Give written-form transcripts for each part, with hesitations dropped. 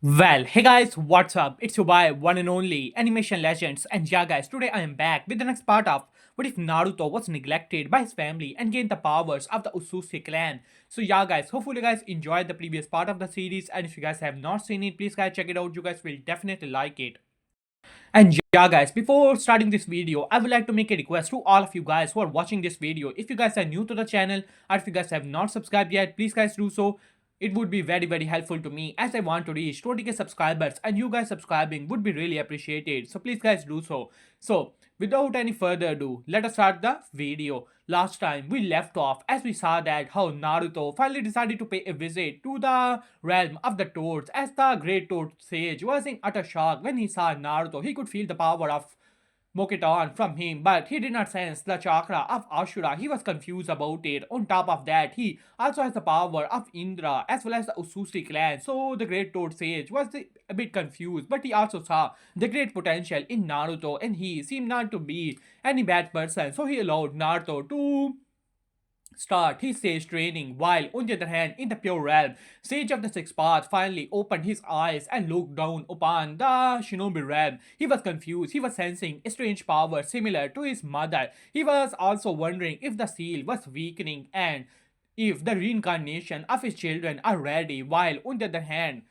Well, hey guys, what's up? It's your boy, one and only Animation Legends, and yeah, guys, today I am back with the next part of what if Naruto was neglected by his family and gained the powers of the Otsutski clan. So yeah, guys, hopefully you guys enjoyed the previous part of the series, and if you guys have not seen it, please guys check it out. You guys will definitely like it. And yeah, guys, before starting this video, I would like to make a request to all of you guys who are watching this video. If you guys are new to the channel or if you guys have not subscribed yet, please guys do so. It would be very helpful to me as I want to reach 20k subscribers, and you guys subscribing would be really appreciated. So please guys do so. So without any further ado, let us start the video. Last time we left off as we saw that how Naruto finally decided to pay a visit to the realm of the Toads as the great Toad sage was in utter shock when he saw Naruto. He could feel the power of Mokiton from him, but he did not sense the chakra of Ashura. He was confused about it. On top of that, he also has the power of Indra as well as the Otsutski clan. So the great Toad Sage was a bit confused, but he also saw the great potential in Naruto, and he seemed not to be any bad person. So he allowed Naruto to start his sage training, while on the other hand, in the pure realm, Sage of the Sixth Path finally opened his eyes and looked down upon the shinobi realm. He was confused. He was sensing a strange power similar to his mother. He was also wondering if the seal was weakening and if the reincarnation of his children are ready, while on the other hand,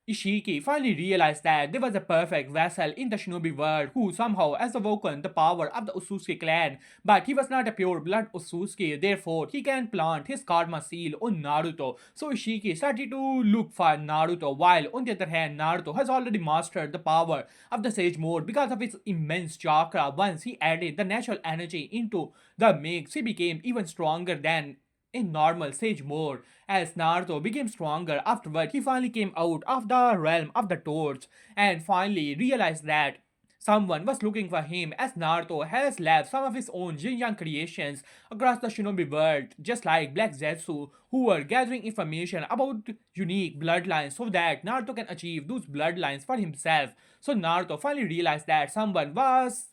Ishiki finally realized that there was a perfect vessel in the shinobi world who somehow has awoken the power of the Otsutski clan, but he was not a pure blood Otsutski, therefore he can plant his karma seal on Naruto. So Ishiki started to look for Naruto, while on the other hand, Naruto has already mastered the power of the Sage mode because of his immense chakra. Once he added the natural energy into the mix, he became even stronger than in normal Sage mode. As Naruto became stronger afterward, he finally came out of the realm of the Toads and finally realized that someone was looking for him, as Naruto has left some of his own Jinyan creations across the shinobi world, just like Black Zetsu, who were gathering information about unique bloodlines so that Naruto can achieve those bloodlines for himself. So Naruto finally realized that someone was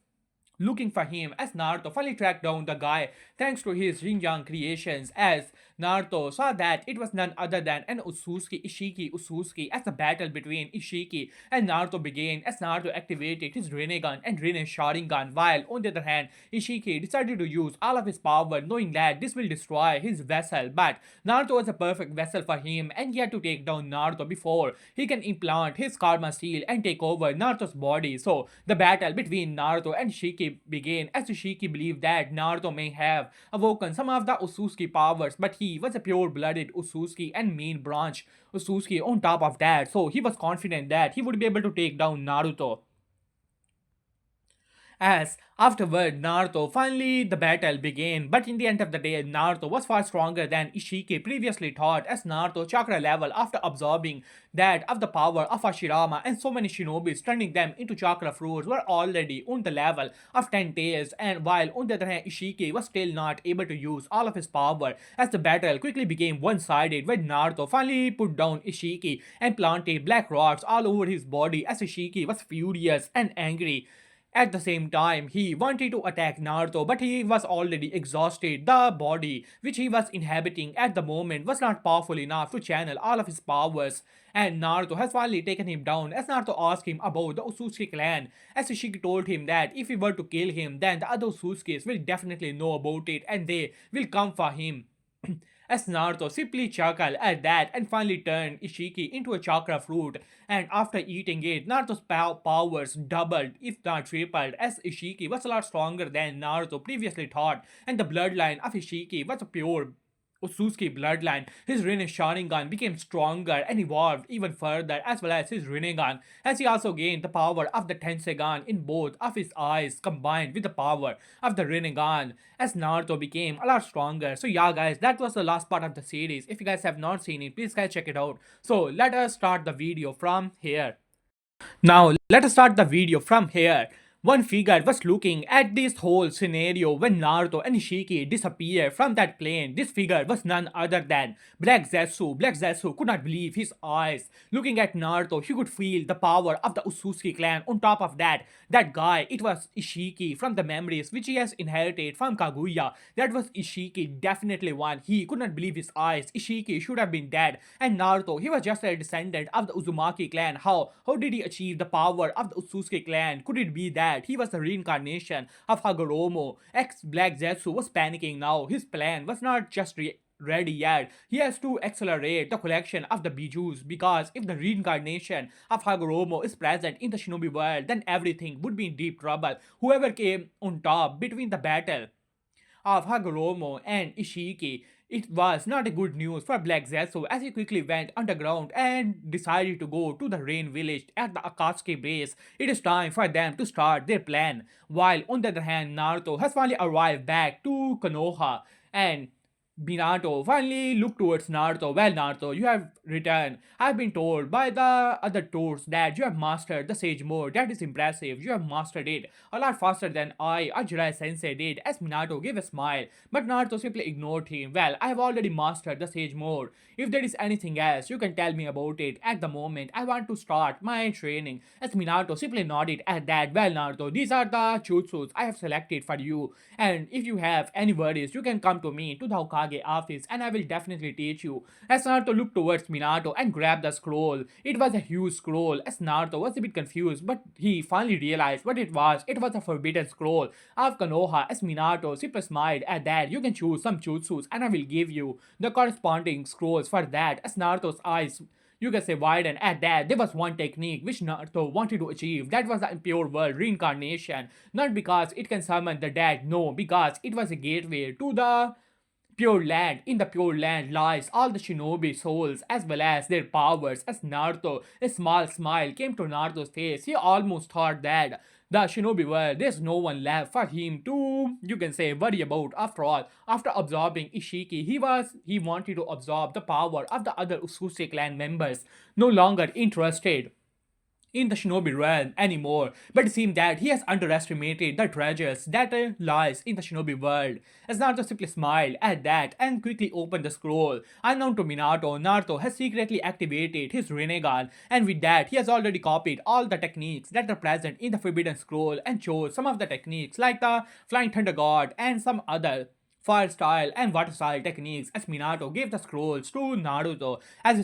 looking for him, as Naruto finally tracked down the guy thanks to his Ringyang creations, as Naruto saw that it was none other than an Ishiki Otsutski, as the battle between Ishiki and Naruto began as Naruto activated his Rinnegan and Rinne Sharingan, while on the other hand Ishiki decided to use all of his power knowing that this will destroy his vessel, but Naruto was a perfect vessel for him and he had to take down Naruto before he can implant his karma seal and take over Naruto's body. So the battle between Naruto and Ishiki began as Ishiki believed that Naruto may have awoken some of the Otsutski powers, but he was a pure-blooded Otsutski and main branch Otsutski on top of that, so he was confident that he would be able to take down Naruto. As afterward, Naruto finally the battle began, but in the end of the day, Naruto was far stronger than Ishiki previously thought, as Naruto chakra level after absorbing that of the power of Hashirama and so many shinobis, turning them into chakra fruits, were already on the level of 10 tails, and while on the other hand, Ishiki was still not able to use all of his power, as the battle quickly became one-sided when Naruto finally put down Ishiki and planted black rocks all over his body, as Ishiki was furious and angry. At the same time, he wanted to attack Naruto, but he was already exhausted. The body which he was inhabiting at the moment was not powerful enough to channel all of his powers, and Naruto has finally taken him down as Naruto asked him about the Otsutsuki clan, as Ishiki told him that if he were to kill him, then the other Otsutsukis will definitely know about it and they will come for him. As Naruto simply chuckled at that and finally turned Ishiki into a chakra fruit, and after eating it, Naruto's powers doubled, if not tripled, as Ishiki was a lot stronger than Naruto previously thought, and the bloodline of Ishiki was a pure Otsutsuki bloodline. His Rinne Sharingan became stronger and evolved even further, as well as his Rinnegan, as he also gained the power of the Tensegan in both of his eyes, combined with the power of the Rinnegan, as Naruto became a lot stronger. So yeah, guys, that was the last part of the series. If you guys have not seen it, please guys check it out. So let us start the video from here. Now, let us start the video from here. One figure was looking at this whole scenario when Naruto and Ishiki disappeared from that plane. This figure was none other than Black Zetsu. Black Zetsu could not believe his eyes. Looking at Naruto, he could feel the power of the Otsutski clan. On top of that, that guy, it was Ishiki from the memories which he has inherited from Kaguya. That was Ishiki, definitely one. He could not believe his eyes. Ishiki should have been dead. And Naruto, he was just a descendant of the Uzumaki clan. How did he achieve the power of the Otsutsuki clan? Could it be that he was the reincarnation of Hagoromo? Ex-Black Zetsu was panicking now. His plan was not just ready yet. He has to accelerate the collection of the bijus because if the reincarnation of Hagoromo is present in the shinobi world, then everything would be in deep trouble. Whoever came on top between the battle of Hagoromo and Ishiki, it was not a good news for Black Zetsu as he quickly went underground and decided to go to the Rain Village at the Akatsuki base. It is time for them to start their plan. While on the other hand, Naruto has finally arrived back to Konoha and Minato finally looked towards Naruto. Well, Naruto, you have returned. I've been told by the other tours that you have mastered the Sage Mode. That is impressive. You have mastered it a lot faster than I or Jiraiya Sensei did. As Minato gave a smile, but Naruto simply ignored him. Well, I have already mastered the Sage Mode. If there is anything else, you can tell me about it. At the moment, I want to start my training. As Minato simply nodded at that. Well, Naruto, these are the jutsus I have selected for you. And if you have any worries, you can come to me to the Hokage office and I will definitely teach you. As Naruto looked towards Minato and grabbed the scroll, it was a huge scroll. As Naruto was a bit confused, but he finally realized what it was. It was a forbidden scroll of Konoha. As Minato simply smiled at that, you can choose some jutsus and I will give you the corresponding scrolls for that. As Naruto's eyes, you can say, widen at that. There was one technique which Naruto wanted to achieve. That was the impure world reincarnation. Not because it can summon the dead, no, because it was a gateway to the pure land. In the pure land lies all the shinobi souls as well as their powers. As Naruto, a small smile came to Naruto's face. He almost thought that the shinobi world, there's no one left for him to, you can say, worry about. After all, after absorbing Ishiki, he wanted to absorb the power of the other Usushi clan members. No longer interested in the shinobi realm anymore, but it seemed that he has underestimated the treasures that lies in the shinobi world. As Naruto simply smiled at that and quickly opened the scroll. Unknown to Minato, Naruto has secretly activated his Rinnegan, and with that, he has already copied all the techniques that are present in the Forbidden Scroll and chose some of the techniques like the Flying Thunder God and some other fire style and water style techniques. As Minato gave the scrolls to Naruto as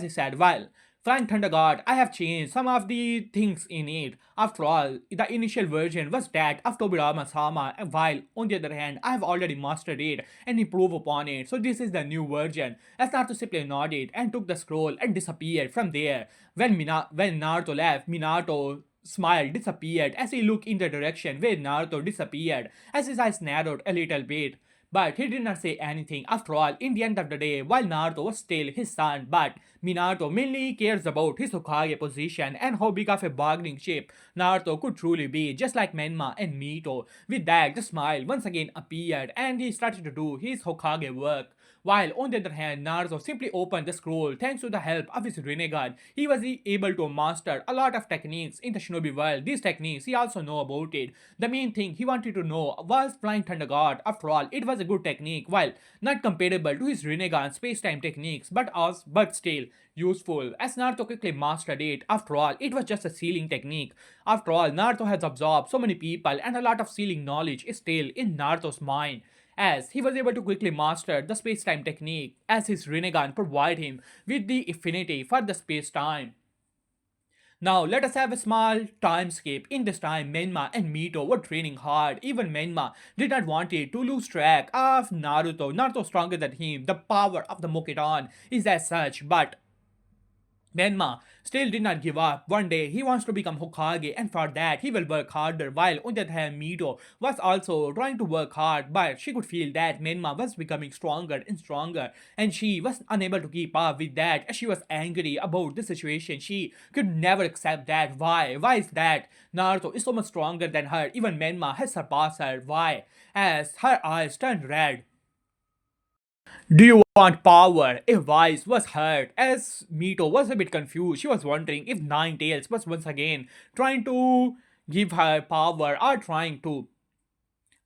he said, well, Flying Thunder God, I have changed some of the things in it. After all, the initial version was that of Tobirama Sama, while on the other hand, I have already mastered it and improved upon it. So this is the new version. As Naruto simply nodded and took the scroll and disappeared from there. When Naruto left, Minato smile disappeared as he looked in the direction where Naruto disappeared, as his eyes narrowed a little bit. But he did not say anything. After all, in the end of the day, while Naruto was still his son, but Minato mainly cares about his Hokage position and how big of a bargaining chip Naruto could truly be, just like Menma and Mito. With that, the smile once again appeared and he started to do his Hokage work. While on the other hand, Naruto simply opened the scroll thanks to the help of his Rinnegan. He was able to master a lot of techniques in the shinobi world. These techniques he also know about it. The main thing he wanted to know was Flying Thunder God. After all, it was a good technique, while not comparable to his Rinnegan space-time techniques, but still useful. As Naruto quickly mastered it, after all, it was just a sealing technique. After all, Naruto has absorbed so many people and a lot of sealing knowledge is still in Naruto's mind, as he was able to quickly master the space-time technique as his Rinnegan provided him with the affinity for the space-time. Now let us have a small time skip. In this time, Menma and Mito were training hard. Even Menma did not want it to lose track of Naruto. Naruto stronger than him. The power of the Mokiton is as such, but Menma still did not give up. One day he wants to become Hokage, and for that he will work harder. While on the other hand, Mito was also trying to work hard, but she could feel that Menma was becoming stronger and stronger, and she was unable to keep up with that. As she was angry about the situation, she could never accept that. Why? Why is that? Naruto is so much stronger than her. Even Menma has surpassed her. Why? As her eyes turned red. Do you want power? A voice was heard as Mito was a bit confused. She was wondering if Nine Tails was once again trying to give her power are trying to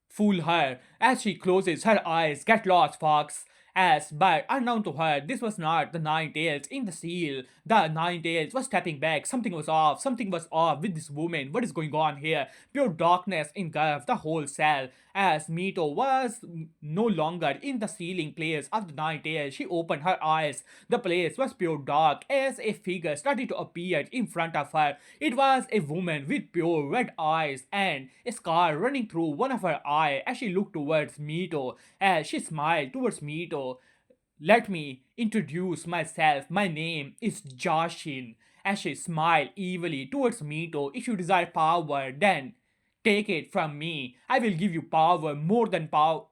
fool her as she closes her eyes. Get lost, Fox. As but unknown to her, this was not the Nine Tails in the seal. The Nine Tails was stepping back. Something was off. Something was off with this woman. What is going on here? Pure darkness engulfed the whole cell. As Mito was no longer in the ceiling place of the Nine Tails, she opened her eyes. The place was pure dark as a figure started to appear in front of her. It was a woman with pure red eyes and a scar running through one of her eyes as she looked towards Mito. As she smiled towards Mito, let me introduce myself. My name is Jashin. As she smiled evilly towards Mito, if you desire power, then take it from me. I will give you power more than power.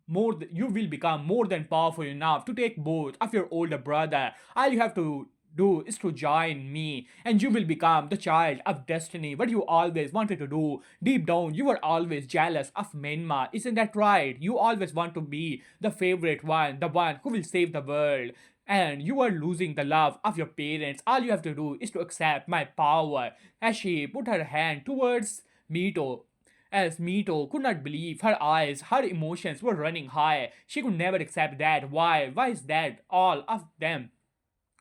You will become more than powerful enough to take both of your older brother. All you have to do is to join me and you will become the child of destiny, what you always wanted to do. Deep down you were always jealous of Menma, isn't that right? You always want to be the favorite one, the one who will save the world, and you are losing the love of your parents. All you have to do is to accept my power. As she put her hand towards Mito, as Mito could not believe her eyes, her emotions were running high. She could never accept that. Why? Why is that all of them?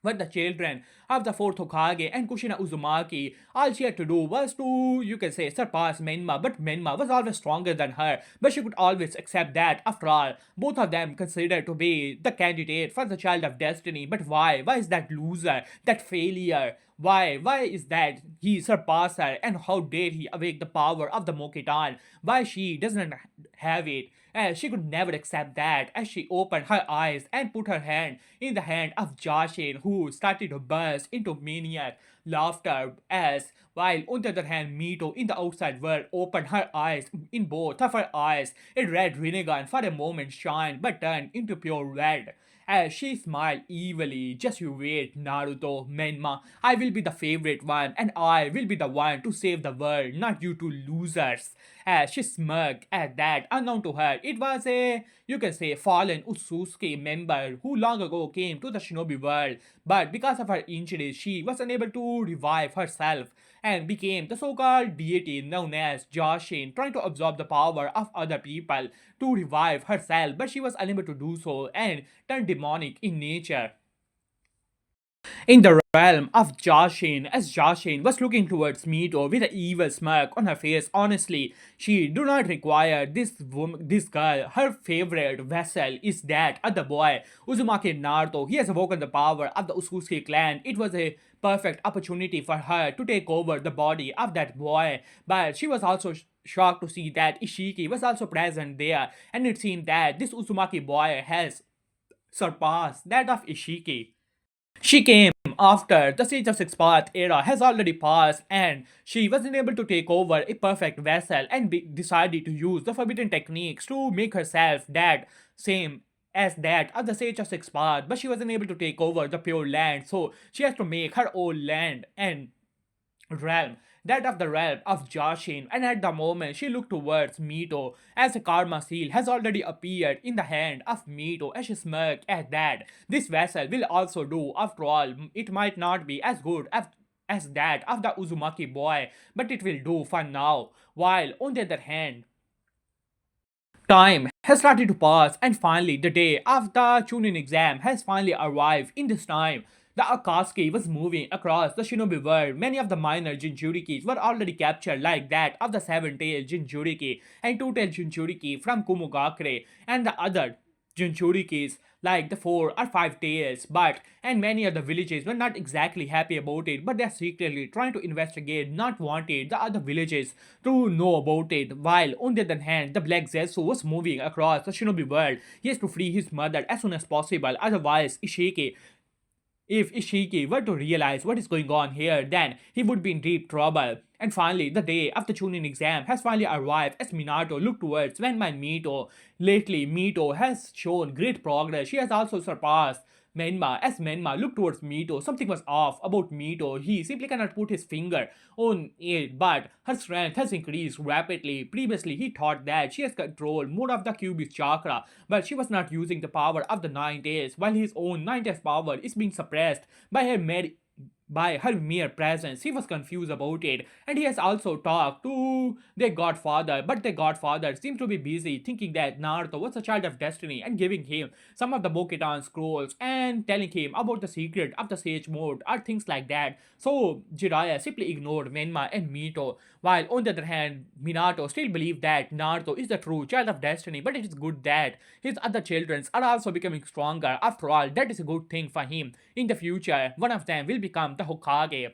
But the children of the fourth Hokage and Kushina Uzumaki, all she had to do was to, you can say, surpass Menma. But Menma was always stronger than her. But she could always accept that. After all, both of them considered to be the candidate for the child of destiny. But why? Why is that loser, that failure? Why? Why is that he surpassed her? And how dare he awake the power of the Mokitan? Why she doesn't have it? As she could never accept that, as she opened her eyes and put her hand in the hand of Jashin, who started to burst into maniac laughter. As while on the other hand, Mito in the outside world opened her eyes. In both of her eyes, a red Rinnegan for a moment shined but turned into pure red. As she smiled evilly, just you wait, Naruto, Menma. I will be the favorite one, and I will be the one to save the world, not you two losers. As she smirked at that, unknown to her, it was a, you can say, fallen Otsutski member who long ago came to the shinobi world, but because of her injuries, she was unable to revive herself and became the so-called deity known as Jashin, trying to absorb the power of other people to revive herself, but she was unable to do so and turned demonic in nature. In the realm of Jashin, as Jashin was looking towards Mito with an evil smirk on her face, honestly, she do not require this girl. Her favorite vessel is that other boy, Uzumaki Naruto. He has awoken the power of the Utsutski clan. It was a perfect opportunity for her to take over the body of that boy, but she was also shocked to see that Ishiki was also present there, and it seemed that this Uzumaki boy has surpassed that of Ishiki. She came after the Siege of Six Path era has already passed and she wasn't able to take over a perfect vessel and decided to use the forbidden techniques to make herself that same as that of the Sage of Six Path, but she wasn't able to take over the pure land, so she has to make her own land and realm, that of the realm of Jashin, and at the moment she looked towards Mito as a karma seal has already appeared in the hand of Mito as she smirked at that. This vessel will also do, after all, it might not be as good as that of the Uzumaki boy, but it will do for now. While on the other hand, time has started to pass, and finally, the day of the Chunin exam has finally arrived. In this time, the Akatsuki was moving across the shinobi world. Many of the minor Jinchurikis were already captured, like that of the seven-tailed Jinchuriki and two-tailed Jinchuriki from Kumogakure, and the other Jinchurikis like the four or five tails, but and many other villages were not exactly happy about it, but they're secretly trying to investigate, not wanted the other villages to know about it. While on the other hand, the Black Zetsu was moving across the shinobi world. He has to free his mother as soon as possible, otherwise Ishiki if Ishiki were to realize what is going on here, then he would be in deep trouble. And finally, the day of the Chunin exam has finally arrived as Minato looked towards Wenma and Mito. Lately, Mito has shown great progress. She has also surpassed Menma. As Menma looked towards Mito, something was off about Mito. He simply cannot put his finger on it, but her strength has increased rapidly. Previously, he thought that she has controlled more of the Kyuubi's chakra, but she was not using the power of the Nine Tails, while his own Nine Tails power is being suppressed by her by her mere presence. He was confused about it, and he has also talked to their godfather, but their godfather seemed to be busy thinking that Naruto was a child of destiny and giving him some of the Boketan scrolls and telling him about the secret of the Sage Mode or things like that. So Jiraiya simply ignored Menma and Mito, while on the other hand, Minato still believed that Naruto is the true child of destiny, but it is good that his other children are also becoming stronger. After all, that is a good thing for him. In the future, one of them will become the Hokage.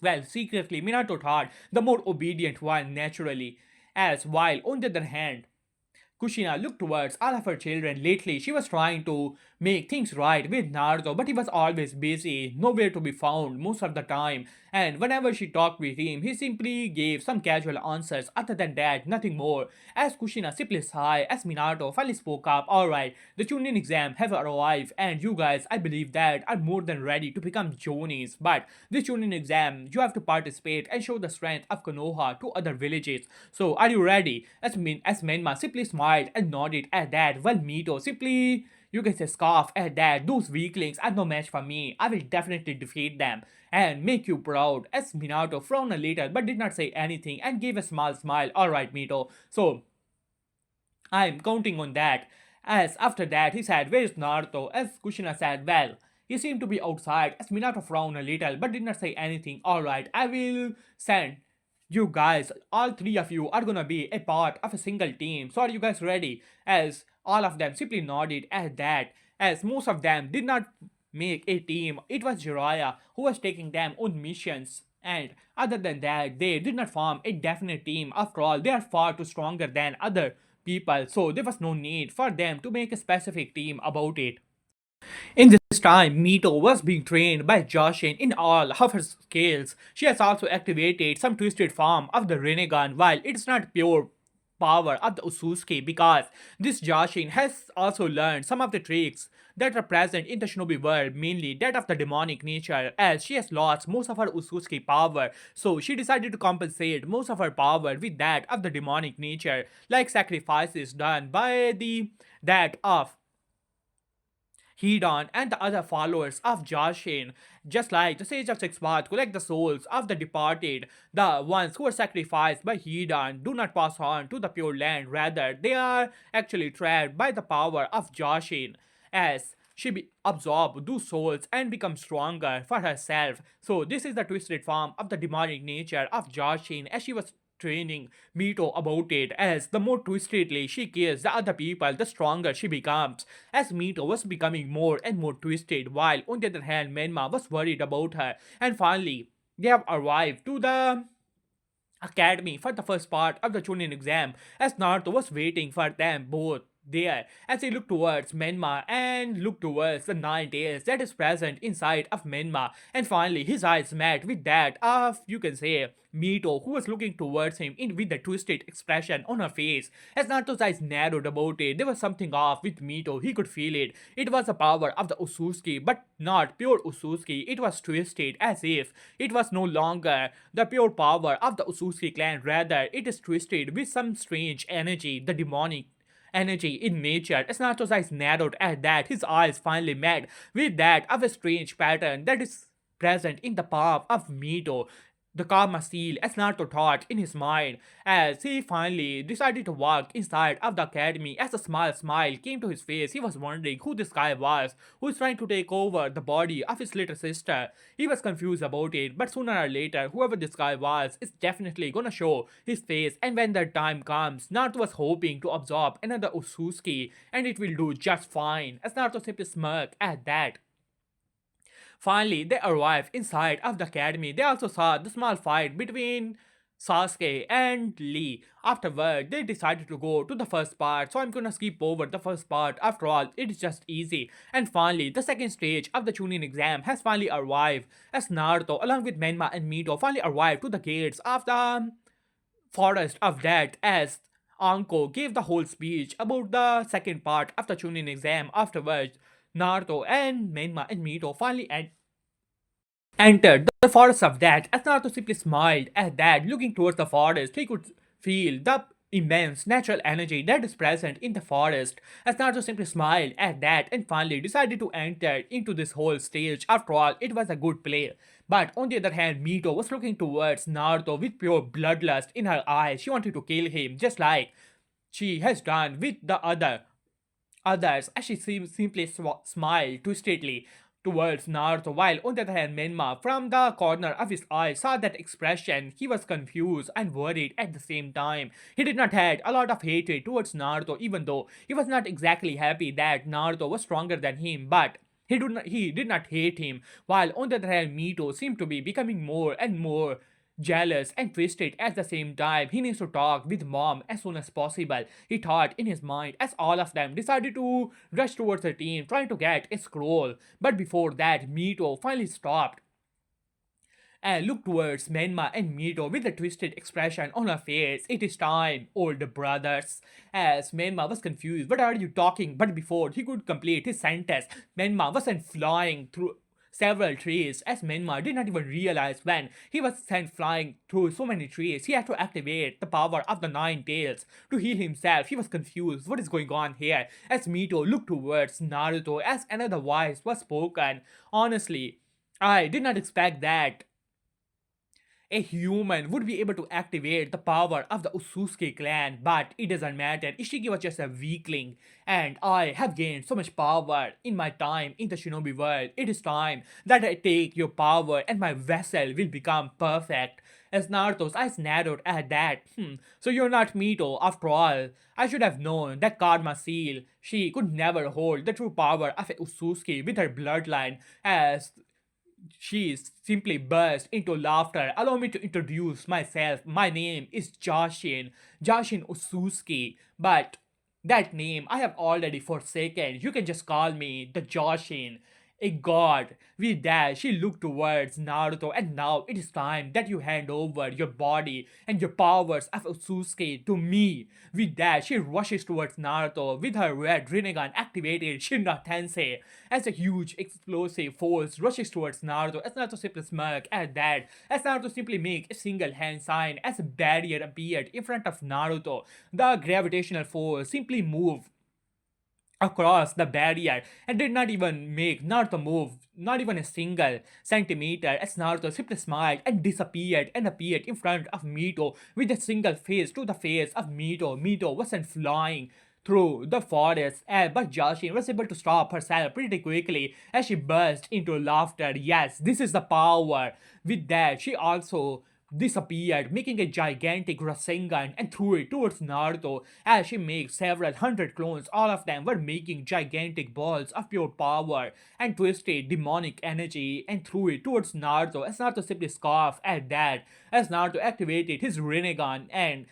Well, secretly, Minato thought the more obedient one naturally, as while on the other hand, Kushina looked towards all of her children. Lately, she was trying to make things right with Naruto, but he was always busy, nowhere to be found most of the time. And whenever she talked with him, he simply gave some casual answers. Other than that, nothing more. As Kushina simply sighed, as Minato finally spoke up, alright, the Chunin exam have arrived, and you guys, I believe that, are more than ready to become Jonis. But this Chunin exam, you have to participate and show the strength of Konoha to other villages. So, are you ready? As Menma simply smiled and nodded at that, while Mito simply, you can say, scoff at that. Those weaklings are no match for me. I will definitely defeat them and make you proud. As Minato frowned a little but did not say anything and gave a small smile. Alright, Mito. So, I'm counting on that. As after that, he said, where's Naruto? As Kushina said, well, he seemed to be outside. As Minato frowned a little but did not say anything. Alright, I will send you guys. All three of you are gonna be a part of a single team. So are you guys ready? As all of them simply nodded at that. As most of them did not make a team, it was Jiraiya who was taking them on missions. And other than that, they did not form a definite team. After all, they are far too stronger than other people, so there was no need for them to make a specific team about it. In this time, Mito was being trained by Joshin in all of her skills. She has also activated some twisted form of the Rinnegan, while it's not pure power of the Otsutski, because this Joshin has also learned some of the tricks that are present in the shinobi world, mainly that of the demonic nature, as she has lost most of her Otsutski power. So she decided to compensate most of her power with that of the demonic nature, like sacrifices done by the that of Hedon and the other followers of Joshin. Just like the Sage of Six Paths collect the souls of the departed, the ones who are sacrificed by Hedon do not pass on to the Pure Land, rather, they are actually trapped by the power of Joshin, as she absorbs those souls and becomes stronger for herself. So, this is the twisted form of the demonic nature of Joshin, as she was training Mito about it, as the more twistedly she kills the other people, the stronger she becomes. As Mito was becoming more and more twisted, while on the other hand, Menma was worried about her. And finally, they have arrived to the academy for the first part of the Chunin exam, as Naruto was waiting for them both there as he looked towards Menma and looked towards the nine tails that is present inside of Menma, and finally his eyes met with that of, you can say, Mito, who was looking towards him in with the twisted expression on her face. As Naruto's eyes narrowed about it, there was something off with Mito. He could feel it. It was the power of the Otsutski, but not pure Otsutski. It was twisted as if it was no longer the pure power of the Otsutski clan. Rather, it is twisted with some strange energy, the demonic energy in nature. As Naruto's eyes narrowed at that, his eyes finally met with that of a strange pattern that is present in the palm of Mito, the Karma seal, as Naruto thought in his mind, as he finally decided to walk inside of the academy. As a small smile came to his face, he was wondering who this guy was, who is trying to take over the body of his little sister. He was confused about it, but sooner or later, whoever this guy was is definitely gonna show his face, and when that time comes, Naruto was hoping to absorb another Otsutsuki, and it will do just fine, as Naruto simply smirked at that. Finally, they arrived inside of the academy. They also saw the small fight between Sasuke and Lee. Afterward, they decided to go to the first part, so I'm gonna skip over the first part. After all, it is just easy. And finally, the second stage of the Chunin exam has finally arrived, as Naruto, along with Menma and Mito, finally arrived to the gates of the forest of death, as Anko gave the whole speech about the second part of the Chunin exam. Afterwards, Naruto and Menma and Mito finally entered the forest of death. As Naruto simply smiled at that, looking towards the forest, he could feel the immense natural energy that is present in the forest, as Naruto simply smiled at that and finally decided to enter into this whole stage. After all, it was a good play. But on the other hand, Mito was looking towards Naruto with pure bloodlust in her eyes. She wanted to kill him, just like she has done with the others, as she simply smiled twistedly towards Naruto, while on the other hand, Menma, from the corner of his eye, saw that expression. He was confused and worried at the same time. He did not have a lot of hatred towards Naruto, even though he was not exactly happy that Naruto was stronger than him, but he did not hate him, while on the other hand, Mito seemed to be becoming more and more jealous and twisted at the same time. He needs to talk with mom as soon as possible, he thought in his mind, as all of them decided to rush towards the team trying to get a scroll. But before that, Mito finally stopped and looked towards Menma and Mito with a twisted expression on her face. It is time, older brothers. As Menma was confused, what are you talking? But before he could complete his sentence, Menma was sent flying through several trees, as Menma did not even realize when he was sent flying through so many trees. He had to activate the power of the nine tails to heal himself. He was confused. What is going on here? As Mito looked towards Naruto as another voice was spoken. Honestly, I did not expect that a human would be able to activate the power of the Otsutski clan, but it doesn't matter. Ishiki was just a weakling, and I have gained so much power in my time in the shinobi world. It is time that I take your power and my vessel will become perfect. As Naruto's eyes narrowed at that, so you're not Mito after all. I should have known that Karma Seal, she could never hold the true power of a Otsutski with her bloodline, as she simply burst into laughter. Allow me to introduce myself. My name is Jashin Otsutski. But that name I have already forsaken. You can just call me the Jashin, a god. With that, she looked towards Naruto, and now it is time that you hand over your body and your powers of Otsutsuki to me. With that, she rushes towards Naruto with her red Rinnegan activated Shinra Tensei as a huge explosive force rushes towards Naruto, as Naruto simply smirk at that, as Naruto simply make a single hand sign as a barrier appeared in front of Naruto. The gravitational force simply moved across the barrier and did not even make Naruto move, not even a single centimeter, as Naruto simply smiled and disappeared and appeared in front of Mito with a single face to the face of Mito. Mito wasn't flying through the forest, but Jashin was able to stop herself pretty quickly as she burst into laughter. Yes, this is the power. With that, she also disappeared, making a gigantic Rasengan and threw it towards Naruto as she makes several hundred clones. All of them were making gigantic balls of pure power and twisted demonic energy and threw it towards Naruto, as Naruto simply scoffed at that as Naruto activated his Rinnegan and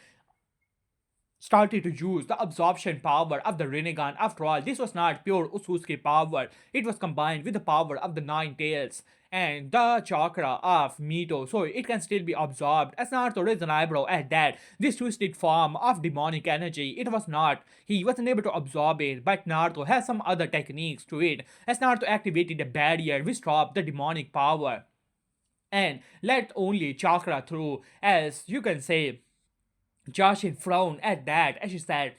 started to use the absorption power of the Rinnegan. After all, this was not pure Otsutsuki power, it was combined with the power of the Nine Tails and the chakra of Mito, so it can still be absorbed. As Naruto raised an eyebrow at that, this twisted form of demonic energy, it was not, he wasn't able to absorb it, but Naruto has some other techniques to it, as Naruto activated a barrier which stopped the demonic power and let only chakra through, as you can say. Joshin frowned at that as she said,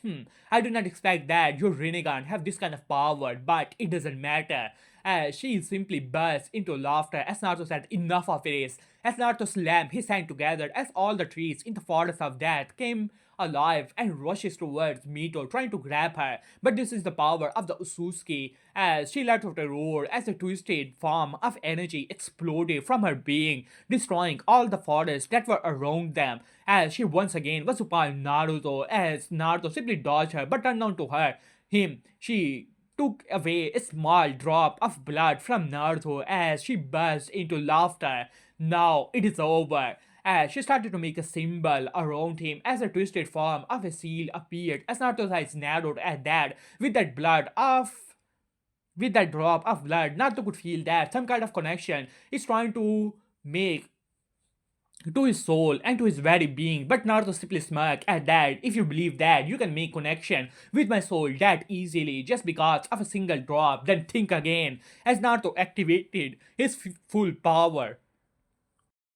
I do not expect that your Rinnegan have this kind of power, but it doesn't matter. As she simply burst into laughter as Naruto said, enough of this. As Naruto slammed his hand together as all the trees in the forest of death came alive and rushes towards Mito, trying to grab her. But this is the power of the Otsutsuki, as she let out a roar as a twisted form of energy exploded from her being, destroying all the forests that were around them. As she once again was upon Naruto, as Naruto simply dodged her but turned on to him. She took away a small drop of blood from Naruto as she burst into laughter. Now it is over. As she started to make a symbol around him as a twisted form of a seal appeared, as Naruto's eyes narrowed at that. With that drop of blood, Naruto could feel that some kind of connection is trying to make to his soul and to his very being. But Naruto simply smirked at that. If you believe that you can make connection with my soul that easily just because of a single drop, then think again. As Naruto activated his full power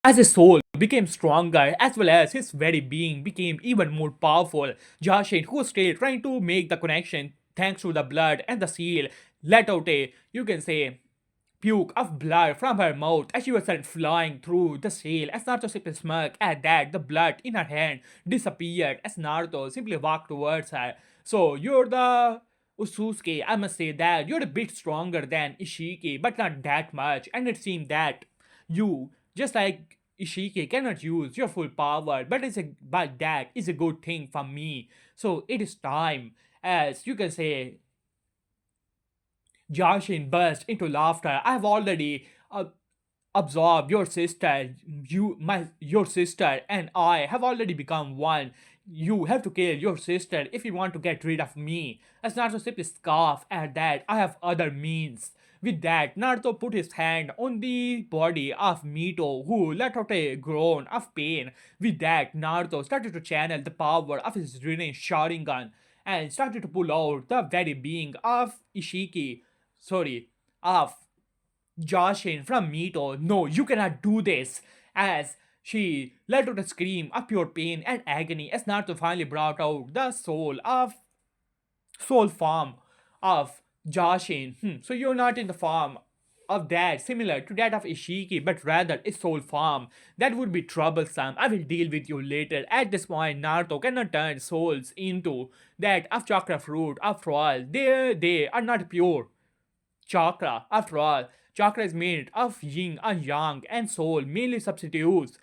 as a soul became stronger as well as his very being became even more powerful. Jashin, who was still trying to make the connection thanks to the blood and the seal, let out a, you can say, puke of blood from her mouth as she was sent flying through the seal. As Naruto simply smirked at that, the blood in her hand disappeared as Naruto simply walked towards her. So, you're the Otsutski. I must say that you're a bit stronger than Ishiki, but not that much. And it seemed that you, just like Ishiki, cannot use your full power, but that is a good thing for me. So it is time, as you can say, Jashin burst into laughter. I have already absorbed your sister. Your sister and I have already become one. You have to kill your sister if you want to get rid of me. As Naruto simply scoffed at that, I have other means. With that, Naruto put his hand on the body of Mito, who let out a groan of pain. With that, Naruto started to channel the power of his Rinne Sharingan and started to pull out the very being of of Jashin from Mito. No, you cannot do this. As she let out a scream of pure pain and agony as Naruto finally brought out the soul form of Jashin. So you're not in the form of that similar to that of Ishiki, but rather a soul form. That would be troublesome. I will deal with you later. At this point, Naruto cannot turn souls into that of chakra fruit. After all, they are not pure chakra. After all, chakra is made of yin and yang, and soul mainly substitutes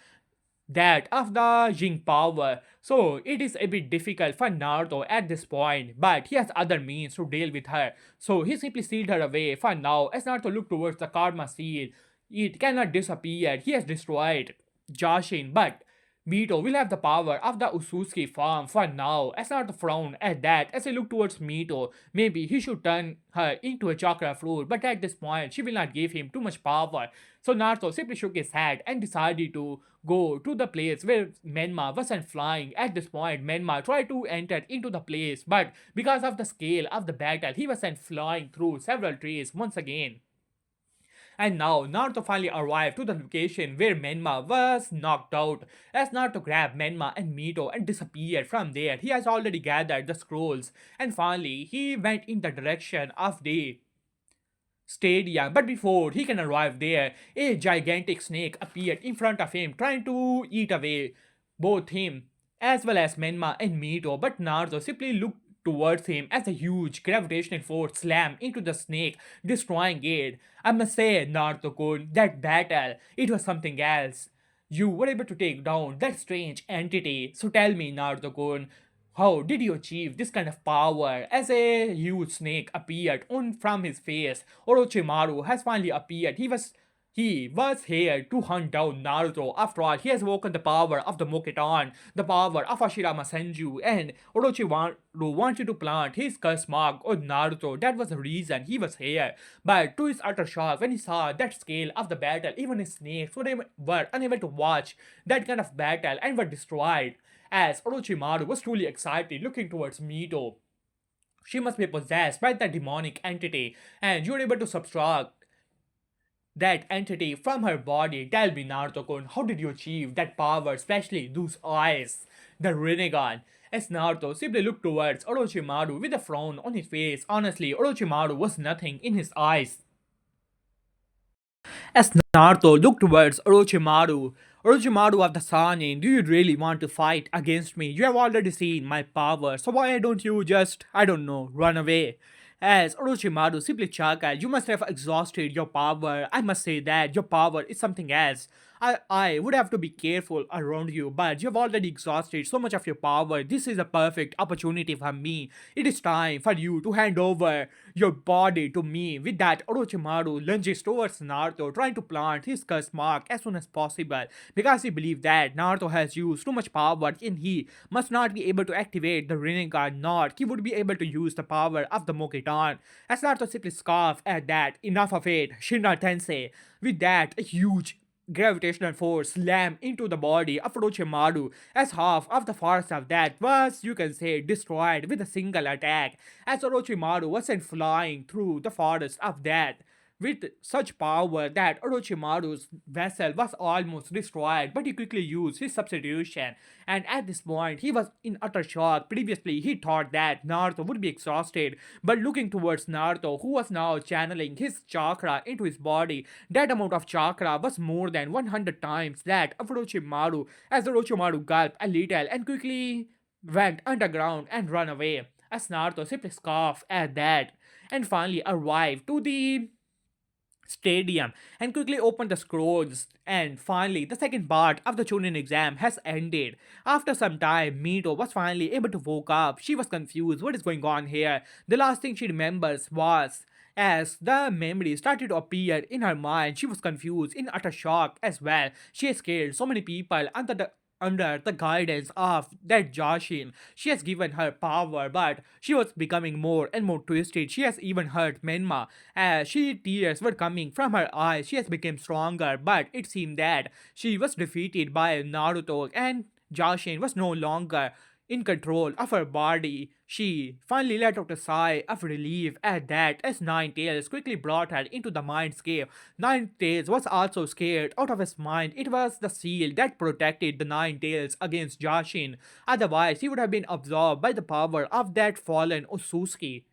that of the Jing power. So it is a bit difficult for Naruto at this point, but he has other means to deal with her. So he simply sealed her away for now. As Naruto looked towards the Karma seal, it cannot disappear. He has destroyed Jashin, but Mito will have the power of the Otsutski form for now. As Naruto frowned at that as he looked towards Mito. Maybe he should turn her into a chakra fruit, but at this point she will not give him too much power. So Naruto simply shook his head and decided to go to the place where Menma wasn't flying. At this point, Menma tried to enter into the place, but because of the scale of the battle, he wasn't flying through several trees once again. And now Naruto finally arrived to the location where Menma was knocked out. As Naruto grabbed Menma and Mito and disappeared from there, he has already gathered the scrolls, and finally he went in the direction of the stadium. But before he can arrive there, a gigantic snake appeared in front of him, trying to eat away both him as well as Menma and Mito. But Naruto simply looked towards him as a huge gravitational force slammed into the snake, destroying it. I must say, Naruto-kun, that battle, it was something else. You were able to take down that strange entity. So tell me, Naruto-kun, how did you achieve this kind of power? As a huge snake appeared on from his face, Orochimaru has finally appeared. He was here to hunt down Naruto. After all, he has woken the power of the Mokitan, the power of Ashirama Senju, and Orochimaru wanted to plant his curse mark on Naruto. That was the reason he was here. But to his utter shock, when he saw that scale of the battle, even his snakes were unable to watch that kind of battle and were destroyed. As Orochimaru was truly excited looking towards Mito. She must be possessed by the demonic entity, and you're able to subtract that entity from her body. Tell me, Naruto-kun, how did you achieve that power, especially those eyes? The Rinnegan. As Naruto simply looked towards Orochimaru with a frown on his face. Honestly, Orochimaru was nothing in his eyes. As Naruto looked towards Orochimaru, Orochimaru of the Sannin, do you really want to fight against me? You have already seen my power, so why don't you just, I don't know, run away? As Orochimaru simply chuckled, you must have exhausted your power. I must say that your power is something else. I would have to be careful around you, but you've already exhausted so much of your power. This is a perfect opportunity for me. It is time for you to hand over your body to me. With that, Orochimaru lunges towards Naruto, trying to plant his curse mark as soon as possible because he believed that Naruto has used too much power and he must not be able to activate the Rinnegan, nor he would be able to use the power of the Mokitan. As Naruto simply scoffed at that, enough of it, Shinra Tensei. With that, a huge gravitational force slammed into the body of Orochimaru as half of the force of that was, you can say, destroyed with a single attack as Orochimaru was sent flying through the forest of that with such power that Orochimaru's vessel was almost destroyed, but he quickly used his substitution. And at this point, he was in utter shock. Previously, he thought that Naruto would be exhausted, but looking towards Naruto, who was now channeling his chakra into his body, that amount of chakra was more than 100 times that of Orochimaru, as Orochimaru gulped a little and quickly went underground and ran away. As Naruto simply scoffed at that and finally arrived to the stadium and quickly opened the scrolls. And finally, the second part of the Chunin exam has ended. After some time, Mito was finally able to woke up. She was confused. What is going on here? The last thing she remembers was as the memory started to appear in her mind, she was confused, in utter shock as well. She has scared so many people under the guidance of that Jashin. She has given her power, but she was becoming more and more twisted. She has even hurt Menma. As she tears were coming from her eyes, she has become stronger, but it seemed that she was defeated by Naruto and Jashin was no longer in control of her body. She finally let out a sigh of relief at that as Nine Tails quickly brought her into the mindscape. Nine Tails was also scared out of his mind. It was the seal that protected the Nine Tails against Jashin. Otherwise, he would have been absorbed by the power of that fallen Otsutski.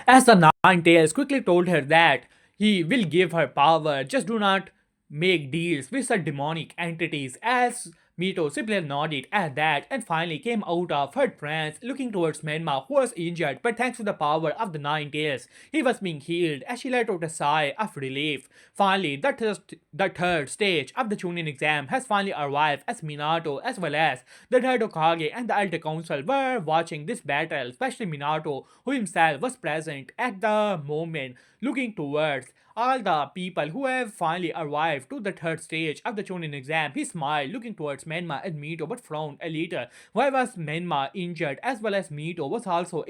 As the Nine Tails quickly told her that he will give her power, just do not make deals with such demonic entities. As Mito simply nodded at that and finally came out of her trance looking towards Menma, who was injured, but thanks to the power of the Nine Tails, he was being healed. As she let out a sigh of relief. Finally, the third stage of the Chunin exam has finally arrived as Minato as well as the third Hokage and the Elder Council were watching this battle, especially Minato, who himself was present at the moment, looking towards all the people who have finally arrived to the third stage of the Chunin exam. He smiled, looking towards Menma and Mito, but frowned a little. Why was Menma injured as well as Mito was also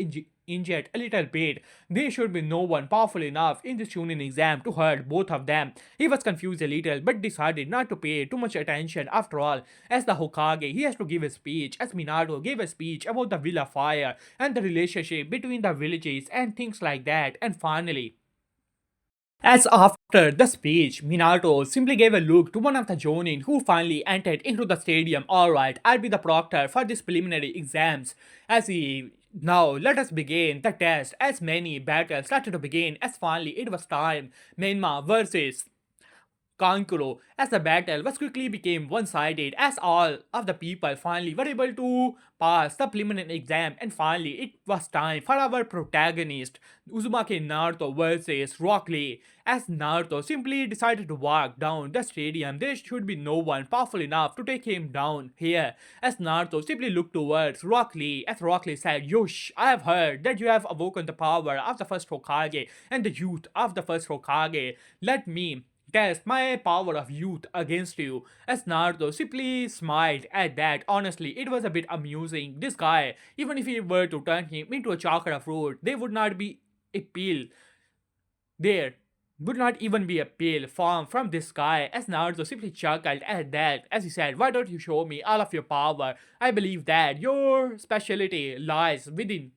injured a little bit? There should be no one powerful enough in this Chunin exam to hurt both of them. He was confused a little, but decided not to pay too much attention. After all, as the Hokage, he has to give a speech, as Minato gave a speech about the Will of Fire and the relationship between the villages and things like that. And finally, as after the speech, Minato simply gave a look to one of the Jonin who finally entered into the stadium. Alright, I'll be the proctor for these preliminary exams. As he now let us begin the test. As many battles started to begin, as finally it was time. Menma versus Kankuro, as the battle was quickly became one-sided, as all of the people finally were able to pass the preliminary exam. And finally it was time for our protagonist Uzumaki Naruto versus Rock Lee. As Naruto simply decided to walk down the stadium, there should be no one powerful enough to take him down here. As Naruto simply looked towards Rock Lee, as Rock Lee said, Yosh, I have heard that you have awoken the power of the first Hokage and the youth of the first Hokage. Let me test my power of youth against you. As Naruto simply smiled at that. Honestly, it was a bit amusing. This guy, even if he were to turn him into a chakra fruit, there would not be a peel. There would not even be a pale form from this guy. As Naruto simply chuckled at that as he said, why don't you show me all of your power? I believe that your specialty lies within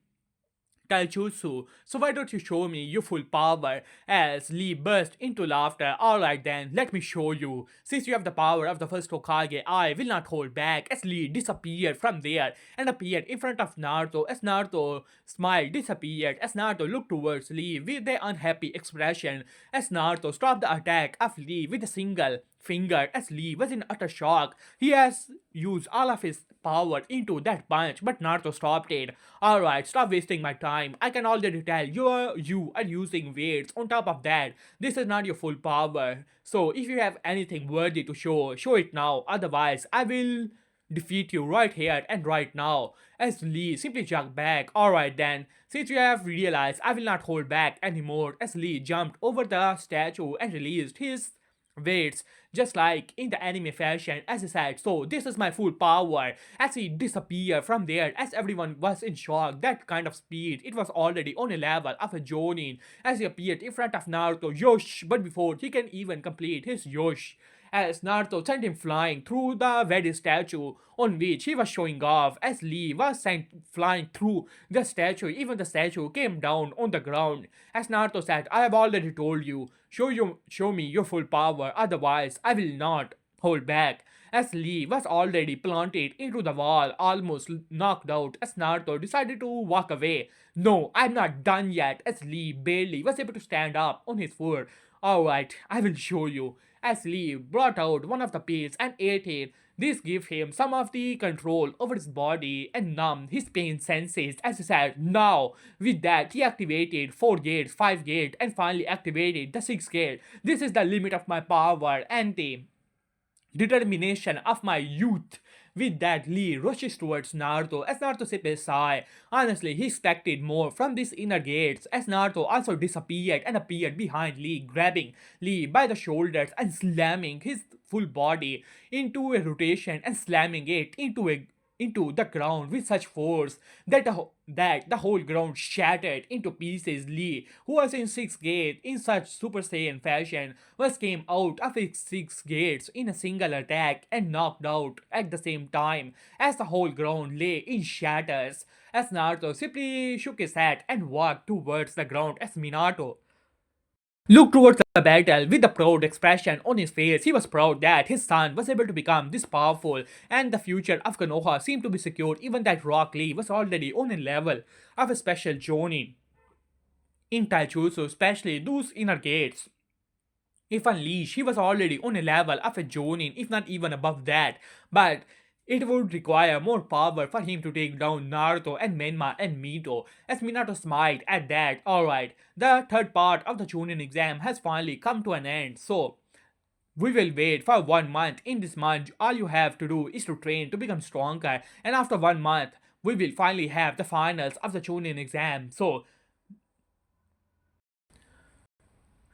Taijutsu. So why don't you show me your full power? As Lee burst into laughter. Alright then, let me show you. Since you have the power of the first Hokage, I will not hold back. As Lee disappeared from there and appeared in front of Naruto. As Naruto smiled, disappeared. As Naruto looked towards Lee with an unhappy expression. As Naruto stopped the attack of Lee with a single finger. As Lee was in utter shock. He has used all of his power into that punch, but Naruto stopped it. Alright, stop wasting my time. I can already tell you are using weights. On top of that, this is not your full power. So if you have anything worthy to show, show it now. Otherwise, I will defeat you right here and right now. As Lee simply jumped back. Alright then, since you have realized I will not hold back anymore. As Lee jumped over the statue and released his weights just like in the anime fashion. As he said, so this is my full power. As he disappeared from there, as everyone was in shock. That kind of speed, it was already on a level of a Jonin. As he appeared in front of Naruto, Yosh, but before he can even complete his Yosh, as Naruto sent him flying through the very statue on which he was showing off. As Lee was sent flying through the statue, even the statue came down on the ground. As Naruto said, I have already told you, show me your full power, otherwise I will not hold back. As Lee was already planted into the wall, almost knocked out, as Naruto decided to walk away. No, I'm not done yet, as Lee barely was able to stand up on his foot. Alright, I will show you. As Lee brought out one of the pills and ate it, this gave him some of the control over his body and numbed his pain senses. As he said, now, with that, he activated 4 gates, 5 gates, and finally activated the 6th gate. This is the limit of my power and the determination of my youth. With that, Lee rushes towards Naruto as Naruto sips a sigh. Honestly, he expected more from these inner gates as Naruto also disappeared and appeared behind Lee, grabbing Lee by the shoulders and slamming his full body into a rotation and slamming it into the ground with such force that the whole ground shattered into pieces. Lee, who was in 6 gates in such Super Saiyan fashion, was came out of his 6 gates in a single attack and knocked out at the same time as the whole ground lay in shatters. As Naruto simply shook his head and walked towards the ground as Minato looked towards the battle with a proud expression on his face. He was proud that his son was able to become this powerful, and the future of Konoha seemed to be secured, even that Rock Lee was already on a level of a special jonin in Taijutsu, especially those inner gates. If unleashed, he was already on a level of a Jonin, if not even above that. But it would require more power for him to take down Naruto and Menma and Mito. As Minato smiled at that, alright, the third part of the Chunin exam has finally come to an end, so we will wait for 1 month. In this month, all you have to do is to train to become stronger, and after 1 month, we will finally have the finals of the Chunin exam. So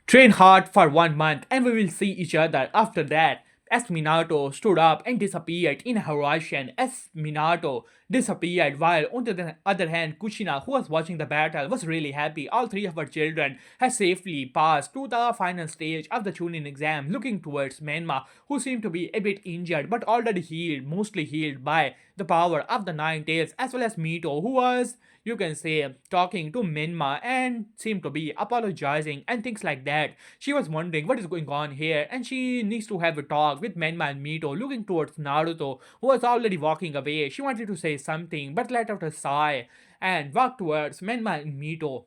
train hard for 1 month and we will see each other after that. As Minato stood up and disappeared in a horizon, as Minato disappeared, while on the other hand, Kushina, who was watching the battle, was really happy. All three of her children had safely passed to the final stage of the Chunin exam, looking towards Menma, who seemed to be a bit injured but already healed, mostly healed by the power of the Nine Tails, as well as Mito, who was, you can say, talking to Menma and seemed to be apologizing and things like that. She was wondering what is going on here and she needs to have a talk with Menma and Mito, looking towards Naruto, who was already walking away. She wanted to say something but let out a sigh and walked towards Menma and Mito.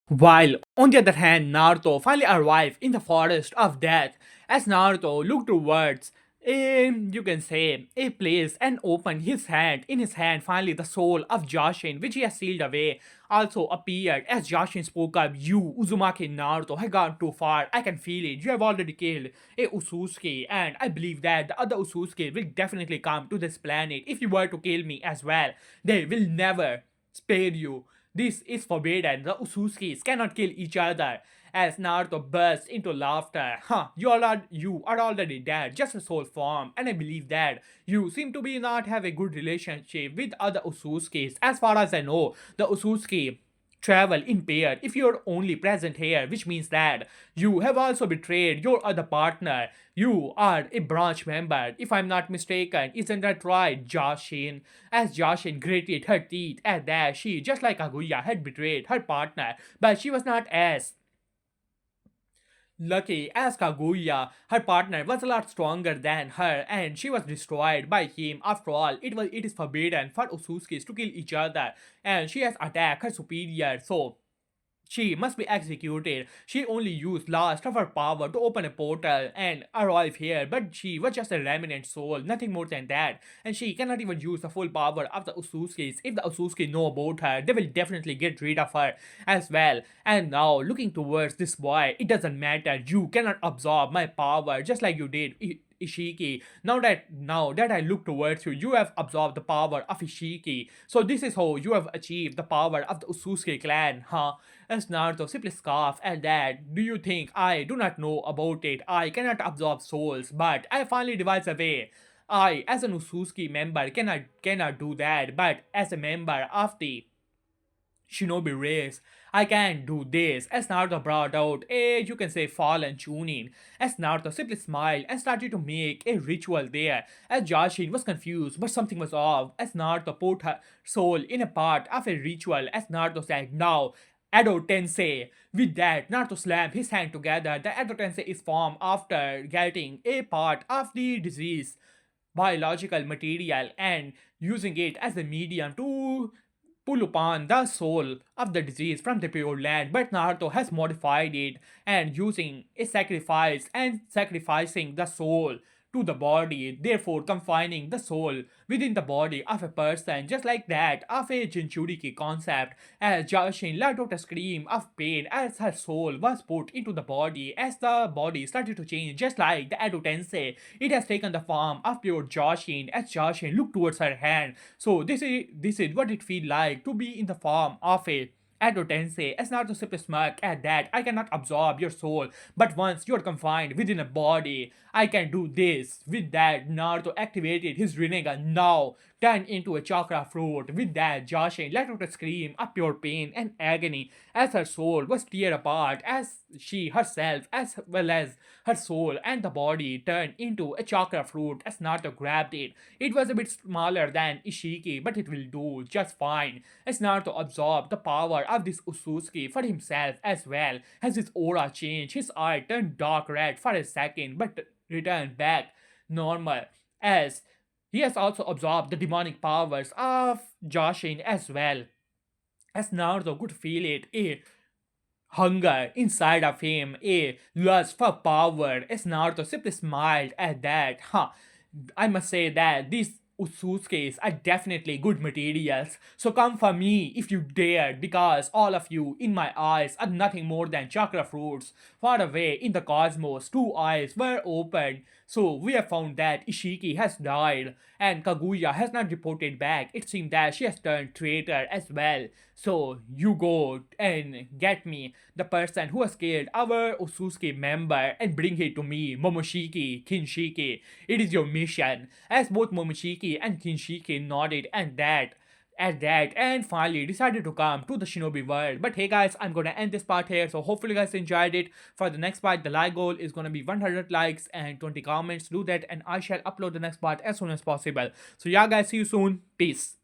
While, on the other hand, Naruto finally arrived in the forest of death. As Naruto looked towards you can say, a place and opened his hand. In his hand, finally, the soul of Jashin, which he has sealed away, also appeared. As Jashin spoke up, you, Uzumaki Naruto, have gone too far. I can feel it. You have already killed a Otsutski, and I believe that the other Otsutski will definitely come to this planet if you were to kill me as well. They will never spare you. This is forbidden. The Otsutskis cannot kill each other. As Naruto burst into laughter. Huh, you are already dead, just a soul form, and I believe that you seem to be not have a good relationship with other Otsutskis. As far as I know, the Otsutski travel in pair if you're only present here, which means that you have also betrayed your other partner. You are a branch member, if I'm not mistaken. Isn't that right, Jashin? As Jashin gritted her teeth at that, she, just like Kaguya, had betrayed her partner, but she was not as lucky as Kaguya. Her partner was a lot stronger than her and she was destroyed by him. After all, it is forbidden for Otsutskis to kill each other and she has attacked her superior, so she must be executed. She only used last of her power to open a portal and arrive here, but she was just a remnant soul, nothing more than that. And she cannot even use the full power of the Otsutskis. If the Otsutski know about her, they will definitely get rid of her as well. And now, looking towards this boy, it doesn't matter. You cannot absorb my power just like you did, Ishiki. Now that I look towards you, you have absorbed the power of Ishiki. So this is how you have achieved the power of the Otsutsuki clan, huh? As Naruto simply scoffed at that. Do you think I do not know about it? I cannot absorb souls, but I finally devised a way. I, as an Otsutsuki member, cannot do that, but as a member of the shinobi race. I can do this. As Naruto brought out a, you can say, fallen Chunin. As Naruto simply smiled and started to make a ritual there. As Jashin was confused, but something was off. As Naruto put her soul in a part of a ritual. As Naruto said, now, Edo Tensei. With that, Naruto slammed his hand together. The Edo Tensei is formed after getting a part of the disease biological material and using it as a medium to pull upon the soul of the disease from the pure land. But Naruto has modified it and using a sacrifice and sacrificing the soul to the body, therefore confining the soul within the body of a person, just like that of a Jinchuriki concept. As Jashin let out a scream of pain as her soul was put into the body, as the body started to change, just like the Edo Tensei. It has taken the form of pure Jashin as Jashin looked towards her hand. So this is what it feels like to be in the form of a Edo Tensei. As Naruto simply smirk at that, I cannot absorb your soul, but once you are confined within a body, I can do this. With that, Naruto activated his Rinnegan, now turned into a chakra fruit. With that, Jashin let out a scream of pure pain and agony as her soul was tear apart, as she herself, as well as her soul and the body, turned into a chakra fruit as Naruto grabbed it. It was a bit smaller than Ishiki, but it will do just fine as Naruto absorbed the power of this Otsutski for himself as well. As his aura changed, his eye turned dark red for a second, but returned back normal as he has also absorbed the demonic powers of Jashin as well. As Naruto could feel it, a hunger inside of him, a lust for power. As Naruto simply smiled at that. Huh. I must say that these Utsutskis are definitely good materials. So come for me if you dare, because all of you, in my eyes, are nothing more than chakra fruits. Far away in the cosmos, two eyes were opened. So we have found that Ishiki has died and Kaguya has not reported back. It seems that she has turned traitor as well. So you go and get me the person who has killed our Otsutsuki member and bring it to me, Momoshiki Kinshiki. It is your mission. As both Momoshiki and Kinshiki nodded at that and finally decided to come to the shinobi world. But hey guys, I'm gonna end this part here, so hopefully you guys enjoyed it. For the next part, the like goal is gonna be 100 likes and 20 comments. Do that and I shall upload the next part as soon as possible. So yeah guys, see you soon. Peace.